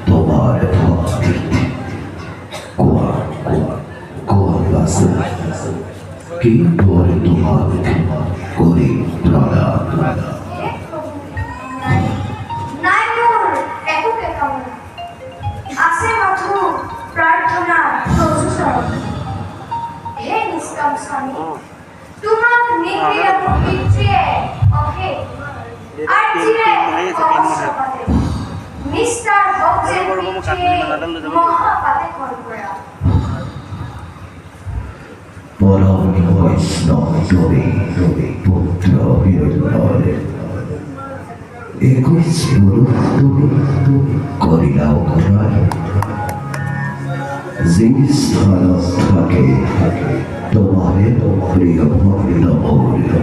তোমার ভক্তিতে কি করে তোমাকে করি প্রণাম। পরম বৈষ্ণব তুমি পুত্র হিরণ্যরে 21 পুরুষ তুমি করিলাও ক্ষয়, যে স্থান থাকে তোমারে প্রিয় ভক্ত মৌর্য।